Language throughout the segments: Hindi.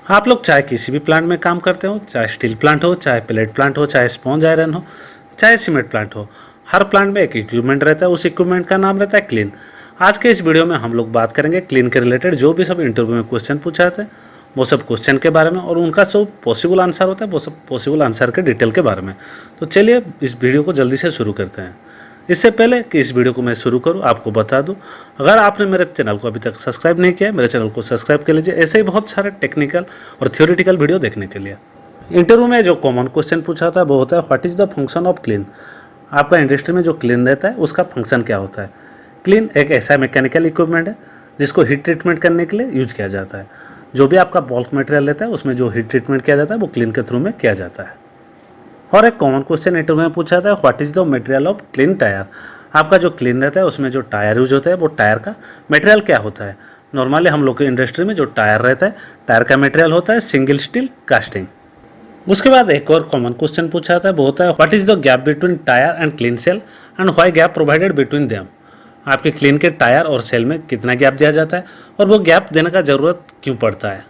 आप लोग चाहे किसी भी प्लांट में काम करते हो, चाहे स्टील प्लांट हो, चाहे प्लेट प्लांट हो, चाहे स्पॉन्ज आयरन हो, चाहे सीमेंट प्लांट हो, हर प्लांट में एक इक्विपमेंट रहता है। उस इक्विपमेंट का नाम रहता है क्लीन। आज के इस वीडियो में हम लोग बात करेंगे क्लीन के रिलेटेड जो भी सब इंटरव्यू में क्वेश्चन पूछा जाते हैं वो सब क्वेश्चन के बारे में, और उनका सब पॉसिबल आंसर होता है वो सब पॉसिबल आंसर के डिटेल के बारे में। तो चलिए इस वीडियो को जल्दी से शुरू करते हैं। इससे पहले कि इस वीडियो को मैं शुरू करूं, आपको बता दूं, अगर आपने मेरे चैनल को अभी तक सब्सक्राइब नहीं किया, मेरे चैनल को सब्सक्राइब कर लीजिए ऐसे ही बहुत सारे टेक्निकल और थ्योरेटिकल वीडियो देखने के लिए। इंटरव्यू में जो कॉमन क्वेश्चन पूछा था वो होता है what is the function of clean. आपका इंडस्ट्री में जो क्लीन रहता है उसका फंक्शन क्या होता है। क्लीन एक ऐसा मैकेनिकल इक्विपमेंट है जिसको हीट ट्रीटमेंट करने के लिए यूज किया जाता है। जो भी आपका बल्क मटेरियल रहता है उसमें जो हीट ट्रीटमेंट किया जाता है वो क्लीन के थ्रू में किया जाता है। और एक कॉमन क्वेश्चन इंटरव्यू में पूछा था what is the material of clean tyre. आपका जो क्लीन रहता है उसमें जो टायर यूज होता है वो टायर का मटेरियल क्या होता है। नॉर्मली हम लोग के इंडस्ट्री में जो टायर रहता है, टायर का मटेरियल होता है सिंगल स्टील कास्टिंग। उसके बाद एक और कॉमन क्वेश्चन पूछा था वो होता है what is the gap between tyre and kiln shell and why gap provided between them. आपके क्लीन के टायर और सेल में कितना गैप दिया जाता है और वो गैप देने का ज़रूरत क्यों पड़ता है।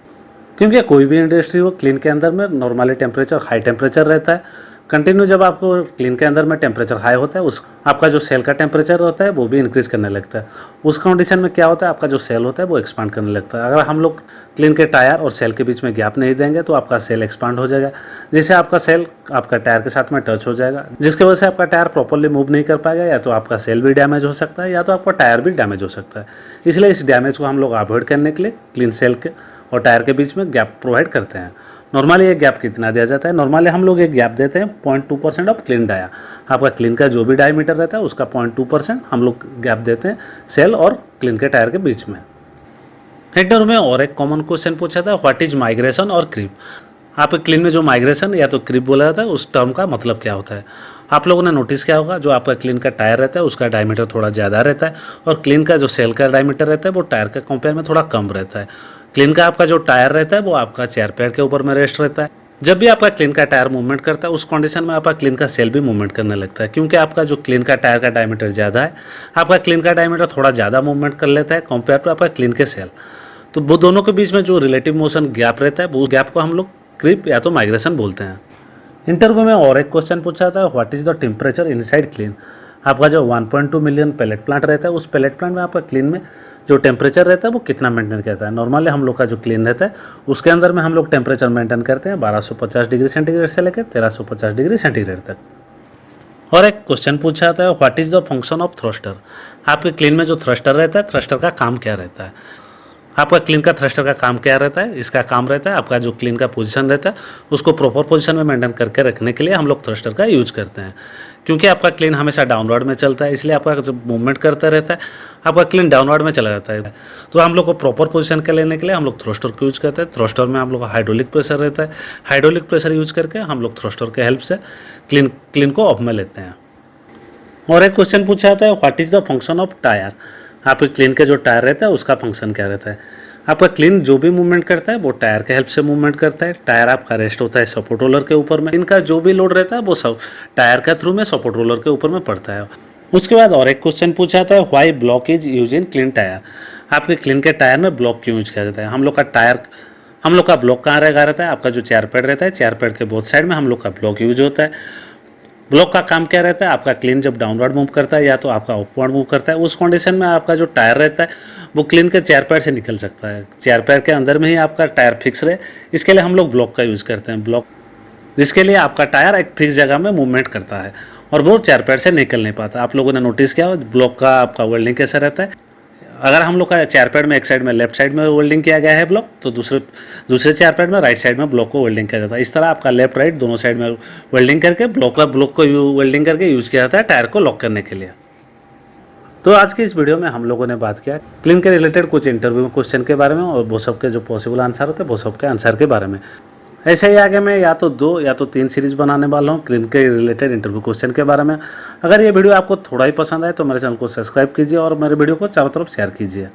क्योंकि कोई भी इंडस्ट्री हो, क्लीन के अंदर में नॉर्मली टेम्परेचर हाई टेम्परेचर रहता है। कंटिन्यू जब आपको क्लीन के अंदर में टेम्परेचर हाई होता है उस आपका जो सेल का टेम्परेचर होता है वो भी इंक्रीज करने लगता है। उस कंडीशन में क्या होता है, आपका जो सेल होता है वो एक्सपांड करने लगता है। अगर हम लोग क्लीन के टायर और सेल के बीच में गैप नहीं देंगे तो आपका सेल एक्सपांड हो जाएगा, जिससे आपका सेल आपका टायर के साथ में टच हो जाएगा, जिसकी वजह से आपका टायर प्रॉपरली मूव नहीं कर पाएगा। या तो आपका सेल भी डैमेज हो सकता है या तो आपका टायर भी डैमेज हो सकता है। इसलिए इस डैमेज को हम लोग अवॉइड करने के लिए क्लीन सेल के और टायर के बीच में गैप प्रोवाइड करते हैं। नॉर्मली ये गैप कितना दिया जाता है, नॉर्मली हम लोग एक गैप देते हैं 0.2% ऑफ क्लीन डाया। आपका क्लीन का जो भी डायमीटर रहता है उसका 0.2% हम लोग गैप देते हैं सेल और क्लीन के टायर के बीच में। हेक्टर में और एक कॉमन क्वेश्चन पूछा था व्हाट इज माइग्रेशन और क्रीप। आपके क्लीन में जो माइग्रेशन या तो क्रीप बोला जाता है उस टर्म का मतलब क्या होता है। आप लोगों ने नोटिस किया होगा जो आपका क्लीन का टायर रहता है उसका डायमीटर थोड़ा ज़्यादा रहता है और क्लीन का जो सेल का डायमीटर रहता है वो टायर के कंपेयर में थोड़ा कम रहता है। क्लीन का आपका जो टायर रहता है वो आपका चेयर पैड के ऊपर में रेस्ट रहता है। जब भी आपका क्लीन का टायर मूवमेंट करता है उस कंडीशन में आपका क्लीन का सेल भी मूवमेंट करने लगता है, क्योंकि आपका जो क्लीन का टायर का डायमीटर ज़्यादा है, आपका क्लीन का डायमीटर थोड़ा ज़्यादा मूवमेंट कर लेता है कंपेयर टू आपका क्लीन के सेल। तो वो दोनों के बीच में जो रिलेटिव मोशन गैप रहता है वो गैप को हम लोग क्रीप या तो माइग्रेशन बोलते हैं। इंटरव्यू में और एक क्वेश्चन पूछा था what is the temperature inside clean. आपका जो 1.2 मिलियन पैलेट प्लांट रहता है उस पैलेट प्लांट में आपका क्लीन में जो टेम्परेचर रहता है वो कितना मेंटेन करता है। नॉर्मली हम लोग का जो क्लीन रहता है उसके अंदर में हम लोग टेम्परेचर मेंटेन करते हैं 1250 डिग्री सेंटीग्रेड से लेकर 1350 डिग्री सेंटीग्रेड तक। और एक क्वेश्चन पूछा था what is the function of thruster. आपके क्लीन में जो थ्रस्टर रहता है, थ्रस्टर का काम क्या रहता है। आपका क्लीन का थ्रस्टर का काम क्या रहता है, इसका काम रहता है आपका जो क्लीन का पोजीशन रहता है उसको प्रॉपर पोजीशन में मेंटेन करके रखने के लिए हम लोग थ्रस्टर का यूज करते हैं। क्योंकि आपका क्लीन हमेशा डाउनवर्ड में चलता है, इसलिए आपका जब मूवमेंट करता रहता है आपका क्लीन डाउनवर्ड में चला जाता है। तो हम लोग को प्रॉपर पोजीशन के लेने के लिए हम लोग थ्रस्टर को यूज करते हैं। थ्रस्टर में हम लोग का हाइड्रोलिक प्रेशर रहता है, हाइड्रोलिक प्रेशर यूज करके हम लोग थ्रस्टर के हेल्प से क्लीन को ऑफ में लेते हैं। और एक क्वेश्चन पूछा जाता है what is the function of tyre. आपके क्लीन के जो टायर रहता है उसका फंक्शन क्या रहता है। आपका क्लीन जो भी मूवमेंट करता है वो टायर के हेल्प से मूवमेंट करता है। टायर आपका रेस्ट होता है सपोर्ट रोलर के ऊपर में, इनका जो भी लोड रहता है वो सब टायर के थ्रू में सपोर्ट रोलर के ऊपर में पड़ता है। उसके बाद और एक क्वेश्चन पूछा जाता है why block is use in clean tyre. आपके क्लीन के टायर में ब्लॉक क्यों यूज किया जाता है। हम लोग का ब्लॉक कहाँ रहता है, आपका जो चेयर पैड रहता है चेयर पैड के बोथ साइड में हम लोग का ब्लॉक यूज होता है। ब्लॉक का काम क्या रहता है, आपका क्लीन जब डाउनवर्ड मूव करता है या तो आपका अपवर्ड मूव करता है उस कंडीशन में आपका जो टायर रहता है वो क्लीन के चेयर पैड से निकल सकता है। चेयर पैड के अंदर में ही आपका टायर फिक्स रहे, इसके लिए हम लोग ब्लॉक का यूज़ करते हैं। ब्लॉक जिसके लिए आपका टायर एक फिक्स जगह में मूवमेंट करता है और वो चेयर पैड से निकल नहीं पाता। आप लोगों ने नोटिस किया ब्लॉक का आपका वेल्डिंग कैसा रहता है। अगर हम लोग का चेयर पैड में एक साइड में लेफ्ट साइड में वेल्डिंग किया गया है ब्लॉक, तो दूसरे चेयर पैड में राइट साइड में ब्लॉक को वेल्डिंग किया जाता है। इस तरह आपका लेफ्ट राइट दोनों साइड में वेल्डिंग करके ब्लॉक को वेल्डिंग करके यूज किया जाता है टायर को लॉक करने के लिए। तो आज की इस वीडियो में हम लोगों ने बात किया क्लीन के रिलेटेड कुछ इंटरव्यू में क्वेश्चन के बारे में और वो सब के जो पॉसिबल आंसर होते हैं वो सब के आंसर के बारे में। ऐसे ही आगे मैं या तो 2 या तो 3 सीरीज बनाने वाला हूँ क्लीन के रिलेटेड इंटरव्यू क्वेश्चन के बारे में। अगर ये वीडियो आपको थोड़ा ही पसंद आए तो मेरे चैनल को सब्सक्राइब कीजिए और मेरे वीडियो को चारों तरफ शेयर कीजिए।